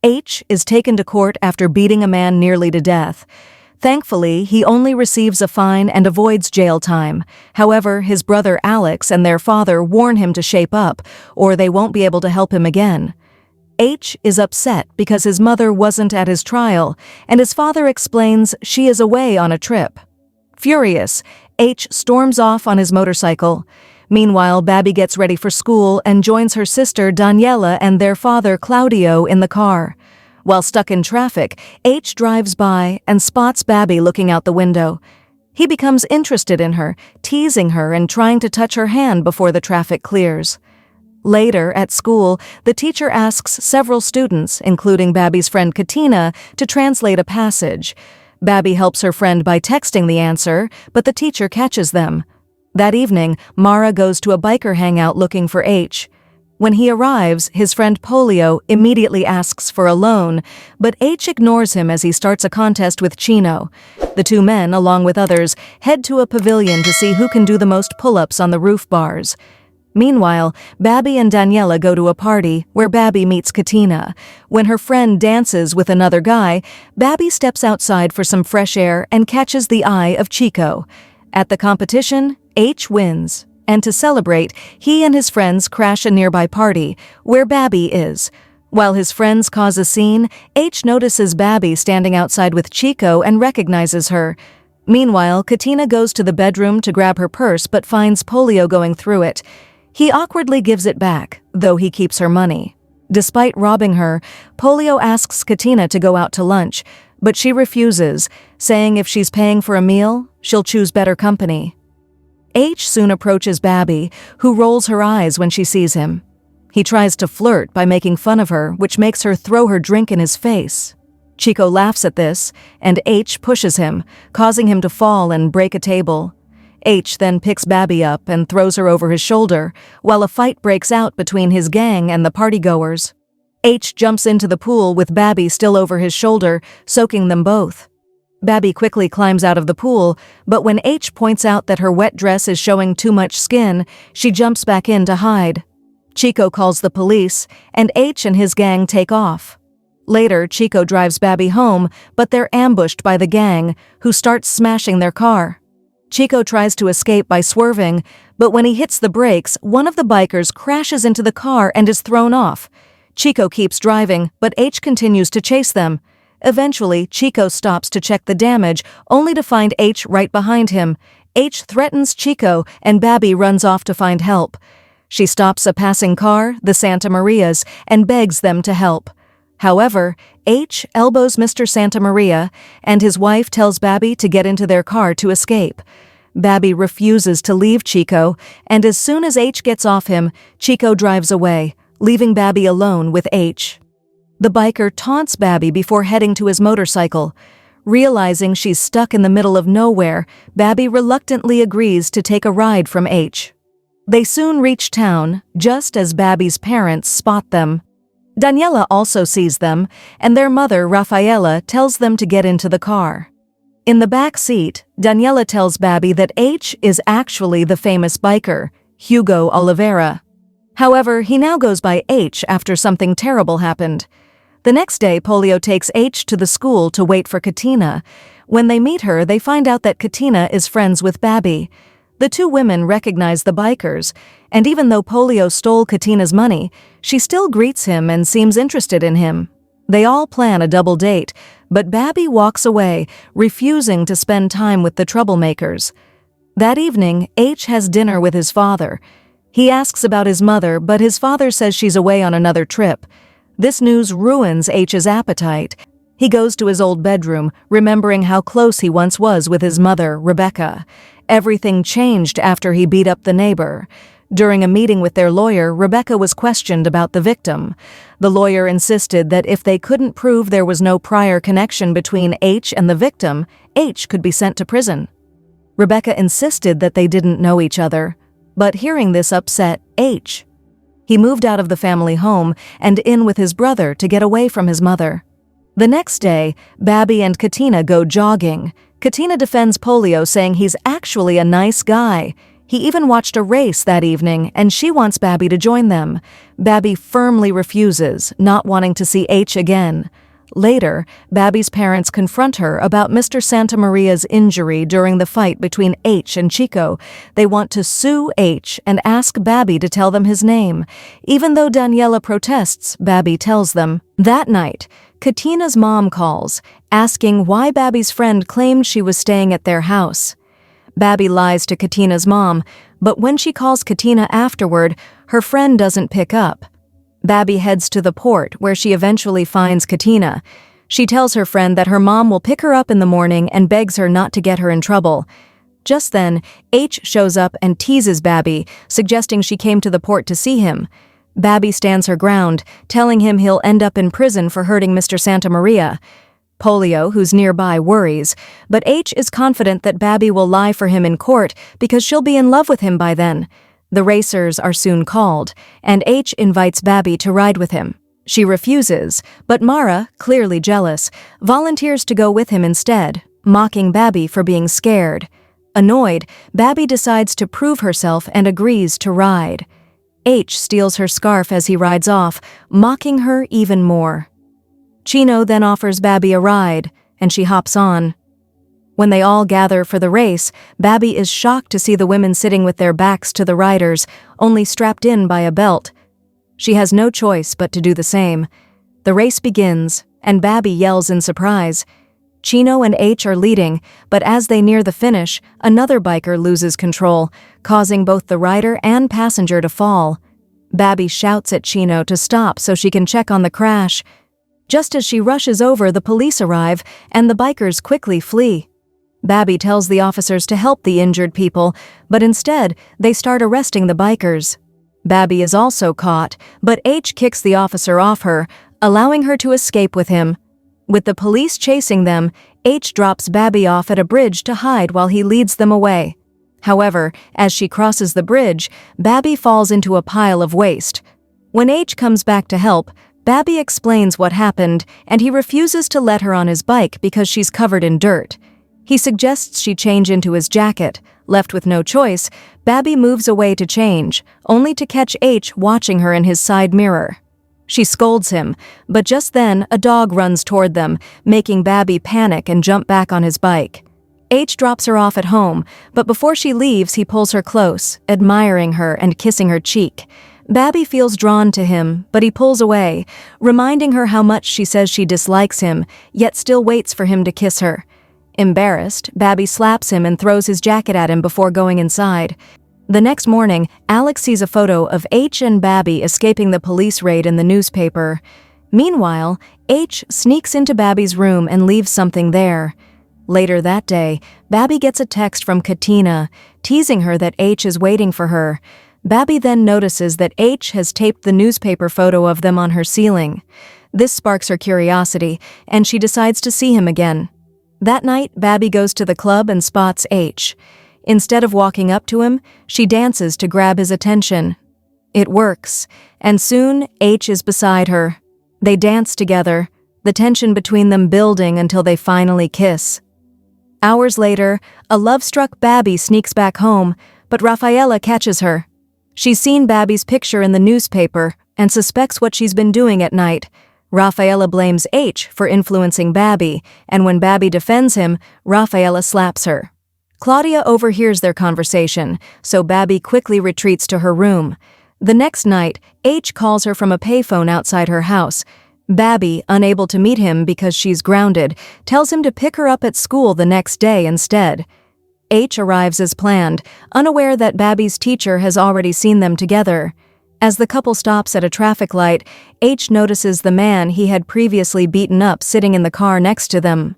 H is taken to court after beating a man nearly to death. Thankfully, he only receives a fine and avoids jail time. However, his brother Alex and their father warn him to shape up, or they won't be able to help him again. H is upset because his mother wasn't at his trial, and his father explains she is away on a trip. Furious, H storms off on his motorcycle. Meanwhile, Babby gets ready for school and joins her sister Daniela and their father Claudio in the car. While stuck in traffic, H drives by and spots Babby looking out the window. He becomes interested in her, teasing her and trying to touch her hand before the traffic clears. Later, at school, the teacher asks several students, including Babby's friend Katina, to translate a passage. Babby helps her friend by texting the answer, but the teacher catches them. That evening, Mara goes to a biker hangout looking for H. When he arrives, his friend Polio immediately asks for a loan, but H ignores him as he starts a contest with Chino. The two men, along with others, head to a pavilion to see who can do the most pull-ups on the roof bars. Meanwhile, Babby and Daniela go to a party where Babby meets Katina. When her friend dances with another guy, Babby steps outside for some fresh air and catches the eye of Chico. At the competition, H wins. And to celebrate, he and his friends crash a nearby party, where Babby is. While his friends cause a scene, H notices Babby standing outside with Chico and recognizes her. Meanwhile, Katina goes to the bedroom to grab her purse but finds Polio going through it. He awkwardly gives it back, though he keeps her money. Despite robbing her, Polio asks Katina to go out to lunch, but she refuses, saying if she's paying for a meal, she'll choose better company. H soon approaches Babby, who rolls her eyes when she sees him. He tries to flirt by making fun of her, which makes her throw her drink in his face. Chico laughs at this, and H pushes him, causing him to fall and break a table. H then picks Babby up and throws her over his shoulder, while a fight breaks out between his gang and the partygoers. H jumps into the pool with Babby still over his shoulder, soaking them both. Babby quickly climbs out of the pool, but when H points out that her wet dress is showing too much skin, she jumps back in to hide. Chico calls the police, and H and his gang take off. Later, Chico drives Babby home, but they're ambushed by the gang, who starts smashing their car. Chico tries to escape by swerving, but when he hits the brakes, one of the bikers crashes into the car and is thrown off. Chico keeps driving, but H continues to chase them. Eventually, Chico stops to check the damage, only to find H right behind him. H threatens Chico, and Babby runs off to find help. She stops a passing car, the Santa Marias, and begs them to help. However, H elbows Mr. Santa Maria, and his wife tells Babby to get into their car to escape. Babby refuses to leave Chico, and as soon as H gets off him, Chico drives away, leaving Babby alone with H. The biker taunts Babby before heading to his motorcycle. Realizing she's stuck in the middle of nowhere, Babby reluctantly agrees to take a ride from H. They soon reach town, just as Babby's parents spot them. Daniela also sees them, and their mother, Rafaela, tells them to get into the car. In the back seat, Daniela tells Babby that H is actually the famous biker, Hugo Oliveira. However, he now goes by H after something terrible happened. The next day, Polio takes H to the school to wait for Katina. When they meet her, they find out that Katina is friends with Babby. The two women recognize the bikers, and even though Polio stole Katina's money, she still greets him and seems interested in him. They all plan a double date, but Babby walks away, refusing to spend time with the troublemakers. That evening, H has dinner with his father. He asks about his mother, but his father says she's away on another trip. This news ruins H's appetite. He goes to his old bedroom, remembering how close he once was with his mother, Rebecca. Everything changed after he beat up the neighbor. During a meeting with their lawyer, Rebecca was questioned about the victim. The lawyer insisted that if they couldn't prove there was no prior connection between H and the victim, H could be sent to prison. Rebecca insisted that they didn't know each other, but hearing this upset H. He moved out of the family home and in with his brother to get away from his mother. The next day, Babby and Katina go jogging. Katina defends Polio, saying he's actually a nice guy. He even watched a race that evening, and she wants Babby to join them. Babby firmly refuses, not wanting to see H again. Later, Babby's parents confront her about Mr. Santamaria's injury during the fight between H and Chico. They want to sue H and ask Babby to tell them his name. Even though Daniela protests, Babby tells them. That night, Katina's mom calls, asking why Babby's friend claimed she was staying at their house. Babby lies to Katina's mom, but when she calls Katina afterward, her friend doesn't pick up. Babby heads to the port, where she eventually finds Katina. She tells her friend that her mom will pick her up in the morning and begs her not to get her in trouble. Just then, H shows up and teases Babby, suggesting she came to the port to see him. Babby stands her ground, telling him he'll end up in prison for hurting Mr. Santamaria. Polio, who's nearby, worries, but H is confident that Babby will lie for him in court because she'll be in love with him by then. The racers are soon called, and H invites Babby to ride with him. She refuses, but Mara, clearly jealous, volunteers to go with him instead, mocking Babby for being scared. Annoyed, Babby decides to prove herself and agrees to ride. H steals her scarf as he rides off, mocking her even more. Chino then offers Babby a ride, and she hops on. When they all gather for the race, Babby is shocked to see the women sitting with their backs to the riders, only strapped in by a belt. She has no choice but to do the same. The race begins, and Babby yells in surprise. Chino and H are leading, but as they near the finish, another biker loses control, causing both the rider and passenger to fall. Babby shouts at Chino to stop so she can check on the crash. Just as she rushes over, the police arrive, and the bikers quickly flee. Babby tells the officers to help the injured people, but instead, they start arresting the bikers. Babby is also caught, but H kicks the officer off her, allowing her to escape with him. With the police chasing them, H drops Babby off at a bridge to hide while he leads them away. However, as she crosses the bridge, Babby falls into a pile of waste. When H comes back to help, Babby explains what happened, and he refuses to let her on his bike because she's covered in dirt. He suggests she change into his jacket. Left with no choice, Babby moves away to change, only to catch H watching her in his side mirror. She scolds him, but just then a dog runs toward them, making Babby panic and jump back on his bike. H drops her off at home, but before she leaves he pulls her close, admiring her and kissing her cheek. Babby feels drawn to him, but he pulls away, reminding her how much she says she dislikes him, yet still waits for him to kiss her. Embarrassed, Babby slaps him and throws his jacket at him before going inside. The next morning, Alex sees a photo of H and Babby escaping the police raid in the newspaper. Meanwhile, H sneaks into Babby's room and leaves something there. Later that day, Babby gets a text from Katina, teasing her that H is waiting for her. Babby then notices that H has taped the newspaper photo of them on her ceiling. This sparks her curiosity, and she decides to see him again. That night, Babby goes to the club and spots H. Instead of walking up to him, she dances to grab his attention. It works, and soon H is beside her. They dance together, the tension between them building until they finally kiss. Hours later, a love-struck Babby sneaks back home, but Rafaela catches her. She's seen Babby's picture in the newspaper and suspects what she's been doing at night. Rafaela blames H for influencing Babby, and when Babby defends him, Rafaela slaps her. Claudia overhears their conversation, so Babby quickly retreats to her room. The next night, H calls her from a payphone outside her house. Babby, unable to meet him because she's grounded, tells him to pick her up at school the next day instead. H arrives as planned, unaware that Babby's teacher has already seen them together. As the couple stops at a traffic light, H notices the man he had previously beaten up sitting in the car next to them.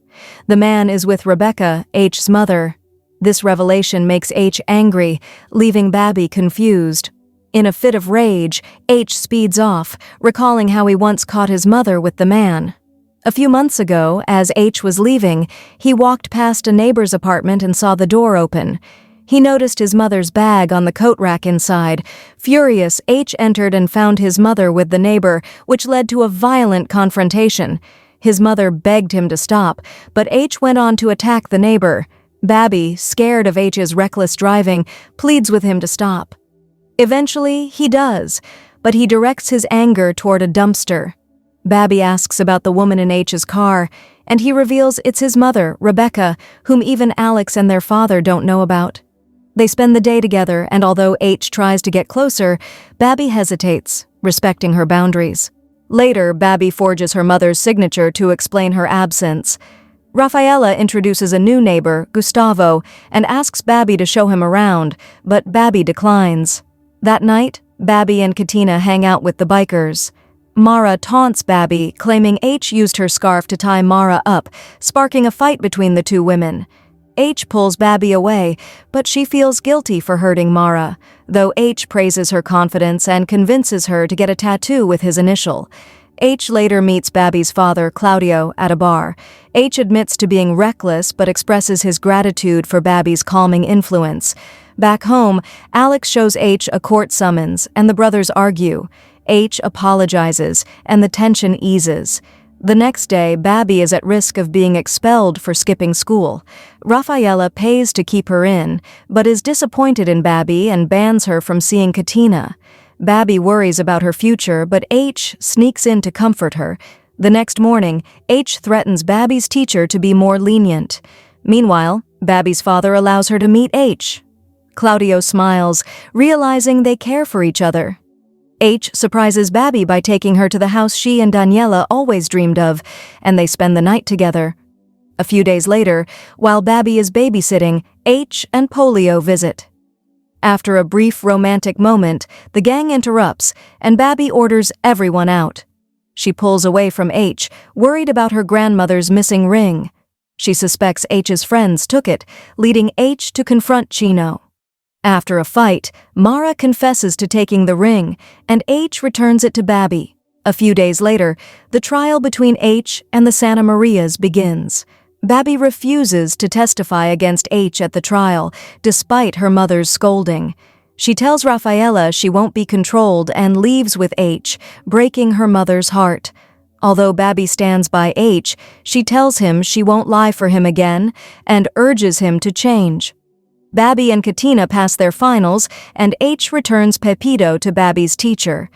The man is with Rebecca, H's mother. This revelation makes H angry, leaving Babby confused. In a fit of rage, H speeds off, recalling how he once caught his mother with the man. A few months ago, as H was leaving, he walked past a neighbor's apartment and saw the door open. He noticed his mother's bag on the coat rack inside. Furious, H entered and found his mother with the neighbor, which led to a violent confrontation. His mother begged him to stop, but H went on to attack the neighbor. Babby, scared of H's reckless driving, pleads with him to stop. Eventually, he does, but he directs his anger toward a dumpster. Babby asks about the woman in H's car, and he reveals it's his mother, Rebecca, whom even Alex and their father don't know about. They spend the day together, and although H tries to get closer, Babby hesitates, respecting her boundaries. Later, Babby forges her mother's signature to explain her absence. Rafaela introduces a new neighbor, Gustavo, and asks Babby to show him around, but Babby declines. That night, Babby and Katina hang out with the bikers. Mara taunts Babby, claiming H used her scarf to tie Mara up, sparking a fight between the two women. H pulls Babby away, but she feels guilty for hurting Mara, though H praises her confidence and convinces her to get a tattoo with his initial. H later meets Babby's father, Claudio, at a bar. H admits to being reckless but expresses his gratitude for Babby's calming influence. Back home, Alex shows H a court summons, and the brothers argue. H apologizes, and the tension eases. The next day, Babby is at risk of being expelled for skipping school. Rafaela pays to keep her in, but is disappointed in Babby and bans her from seeing Katina. Babby worries about her future, but H sneaks in to comfort her. The next morning, H threatens Babby's teacher to be more lenient. Meanwhile, Babby's father allows her to meet H. Claudio smiles, realizing they care for each other. H surprises Babby by taking her to the house she and Daniela always dreamed of, and they spend the night together. A few days later, while Babby is babysitting, H and Polio visit. After a brief romantic moment, the gang interrupts, and Babby orders everyone out. She pulls away from H, worried about her grandmother's missing ring. She suspects H's friends took it, leading H to confront Chino. After a fight, Mara confesses to taking the ring, and H returns it to Babby. A few days later, the trial between H and the Santa Marias begins. Babby refuses to testify against H at the trial, despite her mother's scolding. She tells Rafaela she won't be controlled and leaves with H, breaking her mother's heart. Although Babby stands by H, she tells him she won't lie for him again and urges him to change. Babby and Katina pass their finals, and H returns Pepito to Babby's teacher.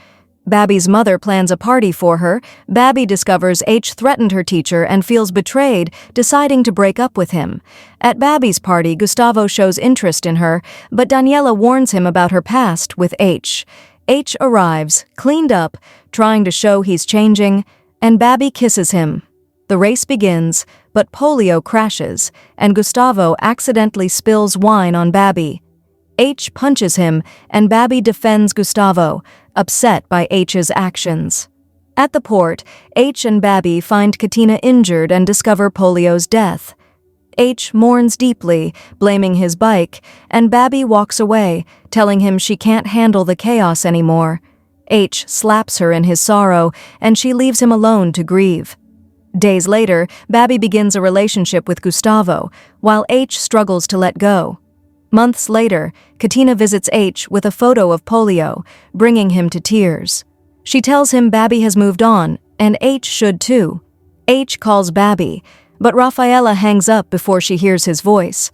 Babby's mother plans a party for her. Babby discovers H threatened her teacher and feels betrayed, deciding to break up with him. At Babby's party, Gustavo shows interest in her, but Daniela warns him about her past with H. H arrives, cleaned up, trying to show he's changing, and Babby kisses him. The race begins, but Polio crashes, and Gustavo accidentally spills wine on Babby. H punches him, and Babby defends Gustavo, upset by H's actions. At the port, H and Babby find Katina injured and discover Polio's death. H mourns deeply, blaming his bike, and Babby walks away, telling him she can't handle the chaos anymore. H slaps her in his sorrow, and she leaves him alone to grieve. Days later, Babby begins a relationship with Gustavo, while H struggles to let go. Months later, Katina visits H with a photo of Polio, bringing him to tears. She tells him Babby has moved on, and H should too. H calls Babby, but Rafaela hangs up before she hears his voice.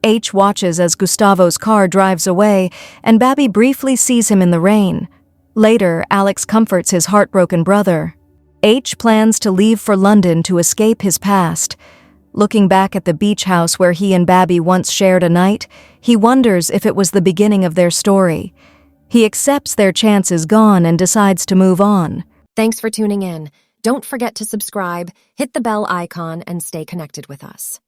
H watches as Gustavo's car drives away, and Babby briefly sees him in the rain. Later, Alex comforts his heartbroken brother. H plans to leave for London to escape his past. Looking back at the beach house where he and Babby once shared a night, he wonders if it was the beginning of their story. He accepts their chance is gone and decides to move on. Thanks for tuning in. Don't forget to subscribe, hit the bell icon, and stay connected with us.